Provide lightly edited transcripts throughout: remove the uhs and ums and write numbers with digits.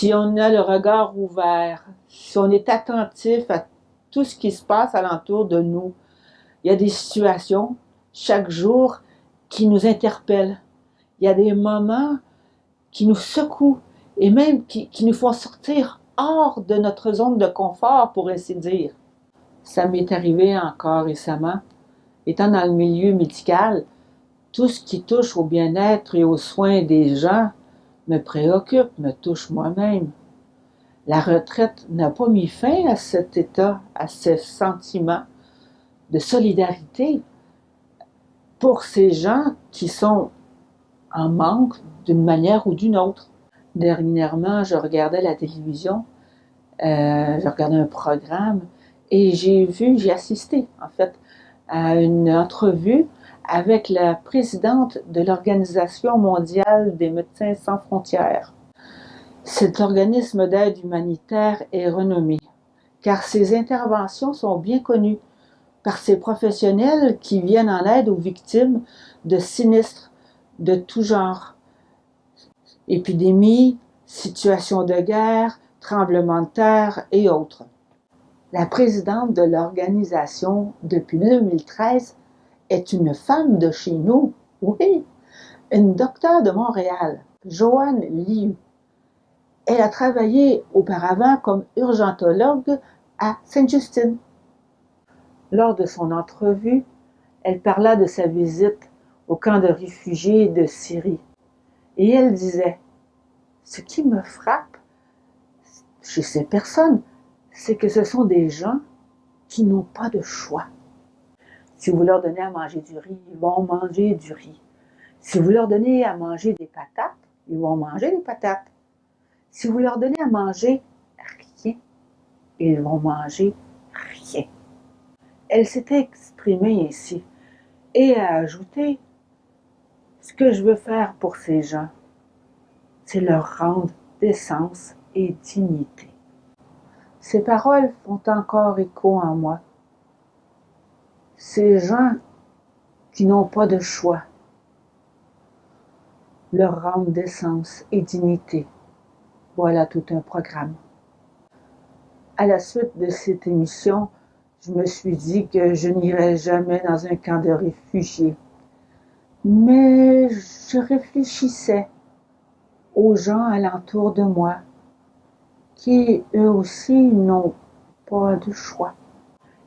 si on a le regard ouvert, si on est attentif à tout ce qui se passe alentour de nous, il y a des situations chaque jour qui nous interpellent. Il y a des moments qui nous secouent et même qui nous font sortir hors de notre zone de confort, pour ainsi dire. Ça m'est arrivé encore récemment. Étant dans le milieu médical, tout ce qui touche au bien-être et aux soins des gens me préoccupe, me touche moi-même. La retraite n'a pas mis fin à cet état, à ce sentiment de solidarité pour ces gens qui sont en manque d'une manière ou d'une autre. Dernièrement, je regardais la télévision, je regardais un programme et j'ai assisté en fait à une entrevue avec la présidente de l'Organisation mondiale des médecins sans frontières. Cet organisme d'aide humanitaire est renommé car ses interventions sont bien connues par ses professionnels qui viennent en aide aux victimes de sinistres de tout genre. Épidémies, situations de guerre, tremblements de terre et autres. La présidente de l'organisation depuis 2013 est une femme de chez nous, oui, une docteure de Montréal, Joanne Liu. Elle a travaillé auparavant comme urgentologue à Sainte-Justine. Lors de son entrevue, elle parla de sa visite au camp de réfugiés de Syrie. Et elle disait, « Ce qui me frappe chez ces personnes, c'est que ce sont des gens qui n'ont pas de choix. Si vous leur donnez à manger du riz, ils vont manger du riz. Si vous leur donnez à manger des patates, ils vont manger des patates. Si vous leur donnez à manger rien, ils vont manger rien. » Elle s'était exprimée ainsi et a ajouté, « Ce que je veux faire pour ces gens, c'est leur rendre décence et dignité. » Ces paroles font encore écho en moi. Ces gens qui n'ont pas de choix, leur rendre décence et dignité. Voilà tout un programme. À la suite de cette émission, je me suis dit que je n'irais jamais dans un camp de réfugiés. Mais je réfléchissais aux gens alentour de moi qui, eux aussi, n'ont pas de choix.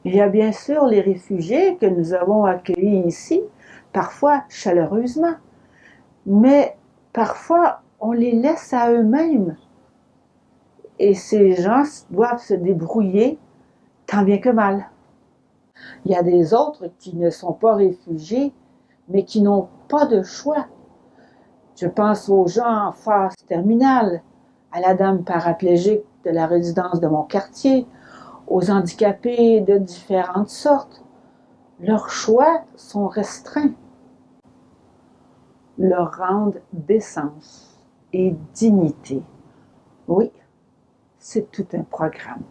Il y a bien sûr les réfugiés que nous avons accueillis ici, parfois chaleureusement, mais parfois on les laisse à eux-mêmes. Et ces gens doivent se débrouiller tant bien que mal. Il y a des autres qui ne sont pas réfugiés, mais qui n'ont pas de choix. Je pense aux gens en phase terminale, à la dame paraplégique de la résidence de mon quartier, aux handicapés de différentes sortes. Leurs choix sont restreints. Leur rendre décence et dignité. Oui, c'est tout un programme.